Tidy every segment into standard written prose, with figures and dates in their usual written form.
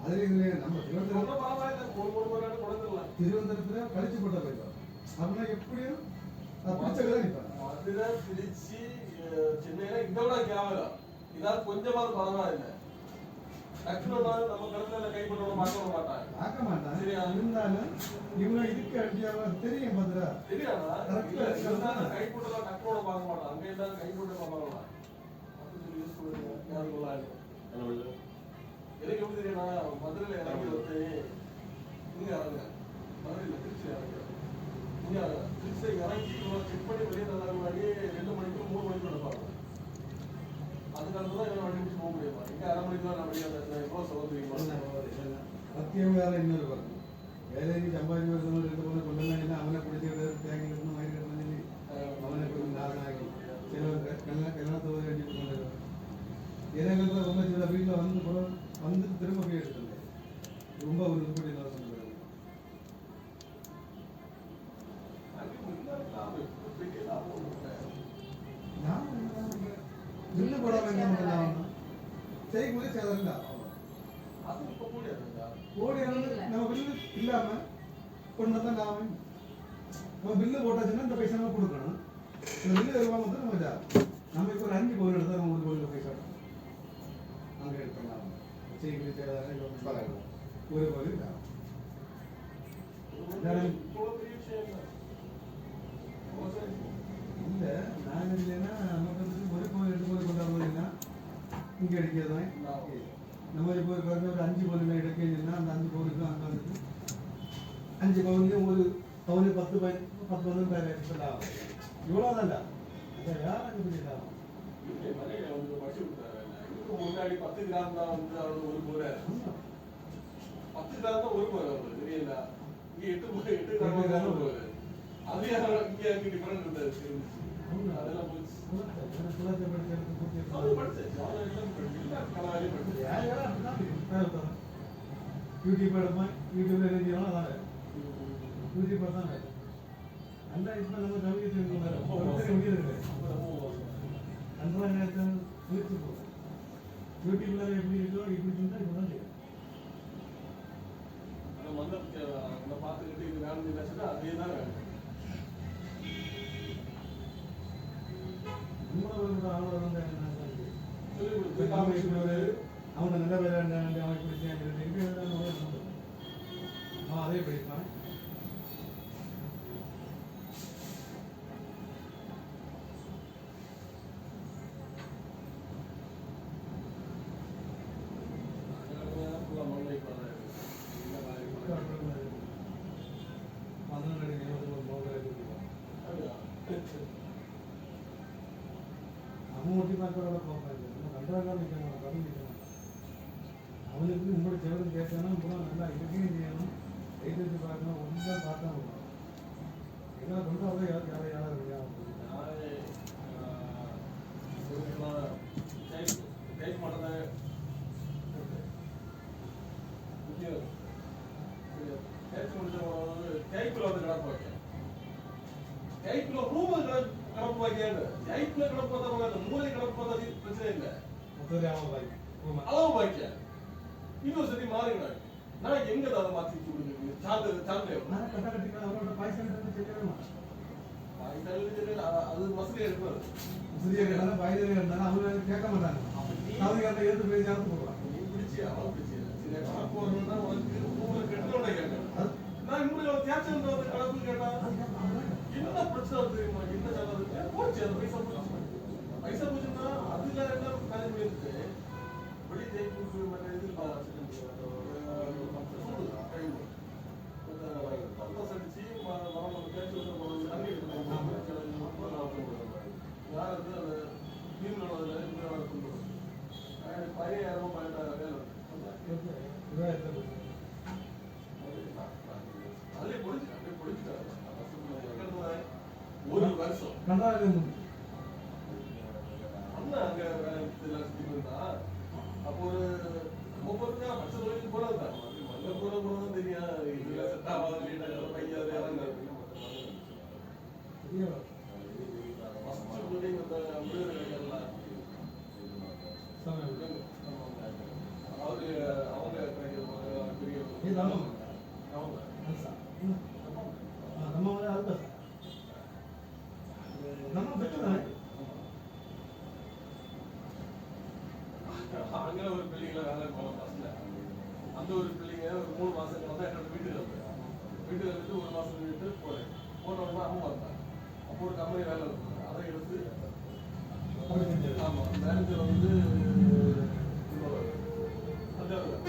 அதுல நம்ம திருவனந்தபுரத்துல கழிச்சு போட்ட போயிடும் அப்படின்னா எப்படியும் மதுரை திருச்சி சென்னையில இதோட கேவலம் இதாவது கொஞ்சமாவது பரவாயில்லை டக்குனு நம்ம கடற்கரை கை போட்டு பார்க்க மாட்டாங்க இருந்தாலும் இவங்க இதுக்கு தெரியும் மதுரை தெரியாதா கை போட்டுலாம் டக்குனோட பார்க்க மாட்டான் அங்க இருந்தாலும் கை போட்டு பார்க்கலாம் எனக்கு எப்படி தெரியும்னா மதுரையில இறங்கி வந்து இங்க இறங்க மதுரையில திருச்சி இறங்க இங்க திருச்சி இறங்கி செக் பண்ணி வெளியே நல்லா முன்னாடி 2 மணிக்கு 3 மணிக்கு நடப்பாங்க அதுக்கடுத்து தான் வண்டி பிடிச்சி போக முடியுமா இங்க 1/2 மணிக்கு தான் வெளியே எவ்வளவு சொல்ல தெரியுமா சத்தியம் வேலை இன்னொரு பாருங்க வேலைக்கு சம்பாதிச்சு வருஷம் 2 பொண்ணு கொண்டு அவனை பிடிச்சி தேங்கி இருந்து மயிர் கட்டணும் அவனை நாளாகி சிலவர் கல்யாணத்தோடு வேண்டி கொண்டு எனக்கு ரொம்ப சில வீட்டில் வந்து திரும்ப போய் எடுத்துருந்தேன் ரொம்ப ஒரு உருப்படி நான் சொல்லுவேன் பில்லு போடாம என்ன பண்ணலாம் செய்யக்கூடிய சேதம் தான் கோடி நம்ம பில்லு இல்லாம கொண்டு தான் லாபம் நம்ம பில்லு போட்டாச்சுன்னா இந்த பைசா நம்ம கொடுக்கணும் இந்த பில்லு வருவாங்க வந்து நம்ம இப்போ ஒரு 5 கோவில் எடுத்தால் நம்ம 1 கோவில் பைசா அங்கே எடுத்துக்கலாம் செய்யக்கூடிய சேதம் ஒரு கோவில் லாபம் இல்லை நான் இல்லைன்னா நமக்கு வந்து 1 கோவில் 2 கோவில் கொண்டாடுறதுன்னா இங்கே அடிக்கிறதான் நம்ம இப்போ ஒரு 5 கோவில் எடுக்கிறதுன்னா அந்த 5 கோவிலுக்கும் அங்கே வந்து 5 கோவிலையும் ஒரு பவுனு 10 பேர் லாபம் இவ்வளோதான் அதை யார் அங்கே லாபம் முன்னாடி 10 கிராம் தான் வந்து அவரு 1 கோரை 10 கிராம் தான் 1 கோரை தெரியல இங்க 8 கிராம் கோரை அது இங்க டிஃபரெண்ட் இருந்தது அதெல்லாம் யூடியூப் எடுப்பேன் யூடியூப்ல எழுதியோம் அதான் யூடியூப் தான் நல்லா இப்போ நம்ம கவிதை முடியுது அந்த நேரத்தை முயற்சி போகும் யூடியூப்ல எப்படி இருக்கோ இப்படி இருந்தால் இப்போ தான் தெரியும் பார்த்துக்கிட்டு இது வேணும் அதே தான் வேணும் அவனை நல்ல விளையாண்டு அவன் பிடிச்சேன் அவன் அதே படிப்பான் அவன் பார்க்கறத பார்ப்பாங்க கண்டாதான் நிற்கணும் கடன் நிற்கணும் அவனுக்கு உங்களோட சேவரம் கேட்கணும் இப்போ நல்லா இதுக்கையும் செய்யணும் கைது பார்க்கணும் ஒன்றும் பார்க்கணும் என்ன பண்ணுறோம் அதை யாரும் டைப் பண்ணுறத டைப்பில் வந்து கிடப்பு வைக்க டைப்பில் ரூம் கிடப்பு வைக்காது டைப்பில் கிடப்பு பார்த்தா மூளை கிடப்பு பார்த்தா பிரச்சனை இல்லை அளவு வைக்க இன்னொரு சரி மாறிவிடாது நான் எங்க அதை மாற்றி கொடுக்குறது அது மசூரி எடுக்கிறது அவங்க கேட்க மாட்டாங்க அவங்க எடுத்து போய் சேர்த்து போடுவாங்க நீ பிடிச்சி அவன் பிடிச்சி சரி கணக்கு வரணும்னா உனக்கு கெட்டோட கேட்கணும் நான் இப்படி ஒரு தேர்ச்சல் கணக்கு கேட்டா என்ன பிரச்சனை தெரியுமா என்ன சொல்றது போச்சு அந்த பைசா போச்சுன்னா அதுல என்ன காரியம் பண்ணிருக்கு வெளி தேய்ப்பு இதில் அடிச்சு யாருக்கு அந்த மீன்களோட பழைய 12,000 அதுலேயே பொடிச்சிட்டாரு ஒரு வருஷம் அண்ணா அங்க வேலை சுத்தி இருந்தா அப்போ ஒரு 30 பட்ச தொழிலுக்கு போனது அங்க போனதான் தெரியும் செட் ஆகாது பையன் அவரு அவங்க இது நம்ம அவங்க நம்ம அது நம்ம பெற்றுதானே அங்கே ஒரு பிள்ளைங்கள வேலை போகலாம் பஸ்ல அந்த ஒரு பிள்ளைங்க ஒரு 3 மாசத்துக்கு வந்து என்னோட வீட்டுக்கு வந்து வீட்டுக்கு வந்துட்டு 1 மாசம் வீட்டு போறேன் போனோம்னா அம்மா இருந்தாங்க அப்போ ஒரு கம்பெனி வேலை இருக்கும் அதை எடுத்து ஆமா மேனேஜர் வந்து தஞ்சாவூர்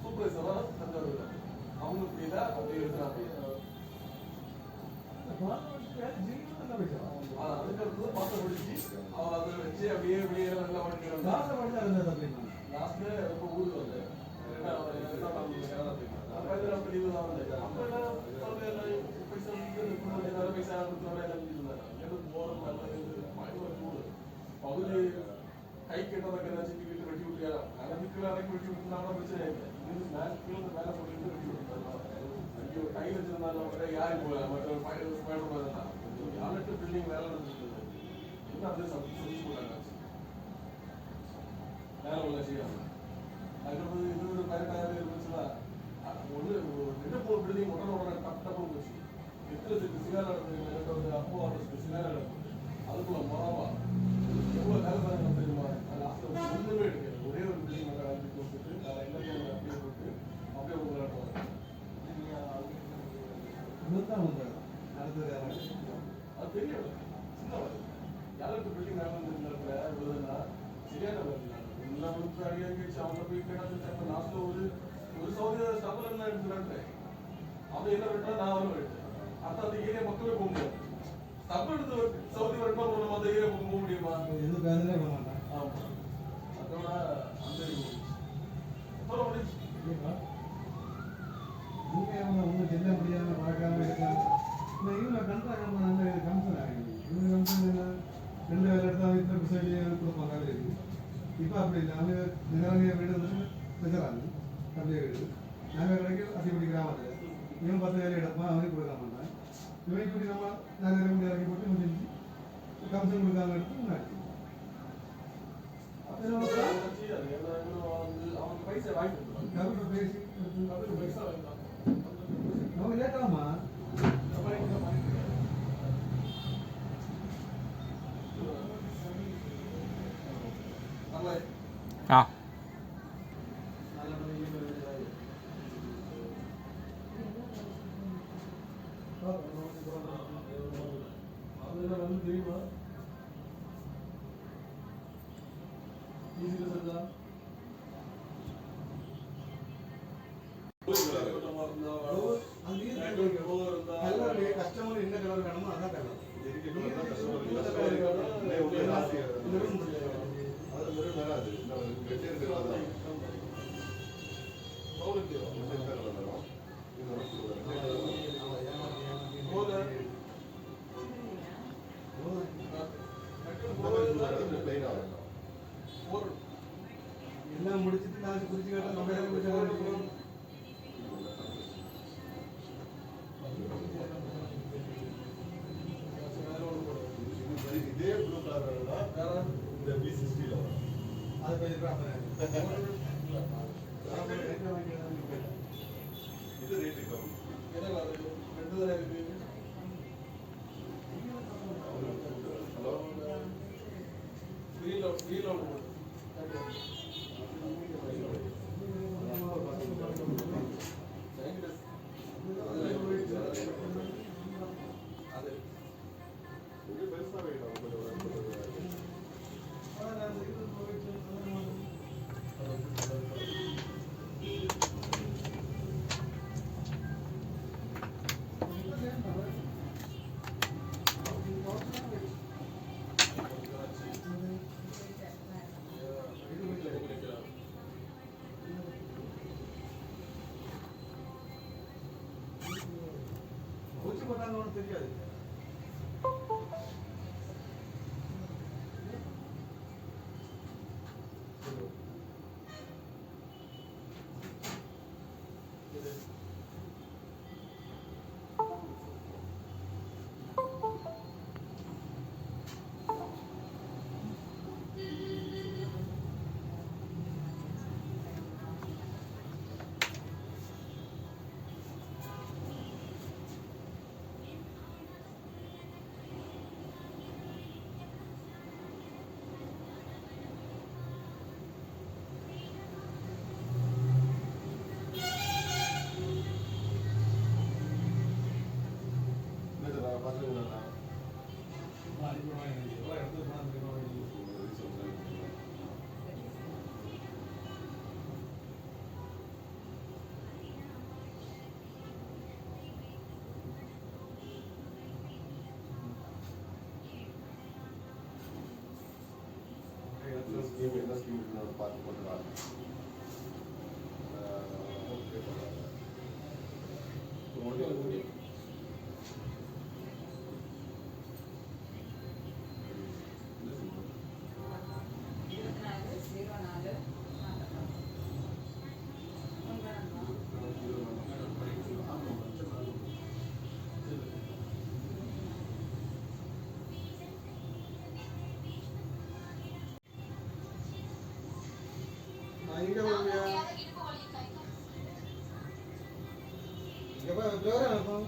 சூப்பர்வைசரா தஞ்சாவூர் அவங்க புரியல அப்படியே எடுத்துறாங்க அதுக்கடுத்து பாசம் பிடிச்சி அவன் அதை வச்சு அப்படியே அப்படியே நல்லா பண்ணிக்கிறாங்க லாஸ்ட்ல ரொம்ப ஊருக்கு வந்து பகுதி கை கெட்டதாக ஏதாச்சும் வீட்டு வெட்டி விட்டுருக்காரு அதுக்கு அடைக்கி வெட்டி விட்டுருந்தாங்கன்னா பிரச்சனை இல்லை மேலே போட்டு வெட்டி விட்டுருக்காரு கை வச்சிருந்தாலும் யாரும் போகல மற்ற யாருக்கு பில்டிங் வேலை நடந்துருக்குது என்ன அப்படியே சந்திச்சு போட்டாங்க வேலை உள்ள செய்யறாங்க அதுக்கப்புறம் இது ஒரு கரெக்டாக இருந்துச்சுன்னா ஒன்று 2-3 பில்டிங் உடனே டப் டப்புன்னு போச்சு எத்தனை செட்டு சிகார் நடந்தது அப்போ சிகார் நடந்தது அதுக்குள்ள மரமா எவ்வளோ வேலை செய்யணும் தெரியுமா லாஸ்ட்டில் ஒன்றுமே எடுக்கல ஒரே ஒரு பில்டிங் மேலே வந்து கொடுத்துட்டு அதை எல்லாத்தையும் அப்படியே போட்டு அப்படியே ஒரு விளையாட்டுவாங்க அது பெரிய சின்ன யாருக்கு பில்டிங் மேலே வந்து விழுதுன்னா சரியான எல்லா வந்து அடியாச்சு அவங்க போய் கேட்டாச்சு லாஸ்ட்ல ஒரு சௌரிய ஸ்டபல் என்ன எடுத்துறாங்க அவன் என்ன வெட்டா நான் அவரும் வெட்டேன் அடுத்த அந்த ஏரியா மக்களே போக முடியாது ஸ்டபல் எடுத்து சௌதி வெட்டா நம்ம அந்த ஏரியா போக முடியுமா எது பேசலே போக மாட்டான் ஆமா அதோட அந்த அப்புறம் ஒன்றும் செல்ல முடியாம பார்க்காம இருக்காங்க இவங்க கண்ட்ராக்ட் நல்ல கமிஷன் ஆகிடுது இவங்க கமிஷன் என்ன 2 வேலை எடுத்தால் வீட்டில் பிசைலி கொடுப்பாங்க இருக்கு இப்போ அப்படி இல்லை அவங்க நிலவங்க வீடு வந்து பெற்றாங்க அப்படியே வீடு நாங்கள் கிடைக்கும் அத்திப்படி கிராமத்தில் இவன் 10 வேலை எடுப்பான் அவனுக்கு கொடுக்க மாட்டான் இவன் இப்படி நம்ம நாங்கள் ரெண்டு இறக்கி போட்டு முடிஞ்சு கமிஷன் கொடுக்காம எடுத்து முன்னாடி பைசா வாங்கி பேசி பைசா வாங்கிட்டாங்க அவங்க லேட்டாமா ஆ வந்து தெரியுமா கஸ்டமர் என்ன கலர் வேணுமோ அதான் கலர் எல்லாம் முடிச்சுட்டு நான் குறிச்சு கேட்டா நம்ம இதே ப்ளூ கலர் இந்த B60 அது கொஞ்சம் ப்ராப்பரா இது ரேட் கம்மி என்ன ரெண்டு தான் இருக்கு ஹலோ ரீலோட் தெரியாது இங்கே போவியா இங்கே போய் ப்ரோக்ராம் இருக்கும்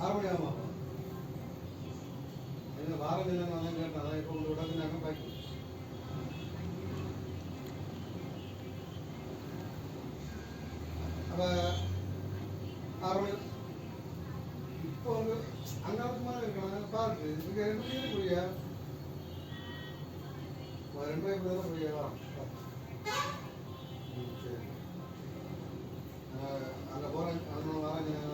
ஆறு மணி ஆகுமா என்ன வாரம் இல்லை நான் தான் கேட்டேன் அதான் இப்போ உங்களை விடாது நாங்கள் பாக்கி அப்போ 6 மணி இப்போ வந்து அங்கே இருக்கலாம் பார்க்கு இங்கே 2 மணிக்கு புரியா 2 மணிக்கு தான் புரியா சரி அங்கே போகிறேன் அங்கே வரேன்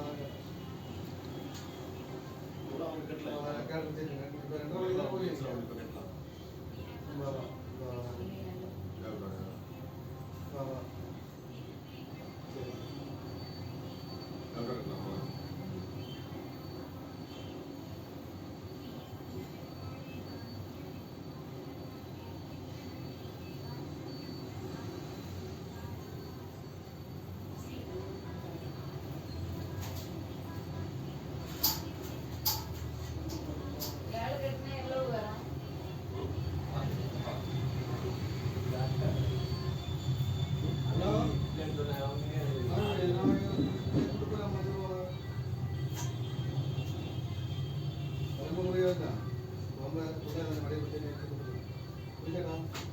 Kita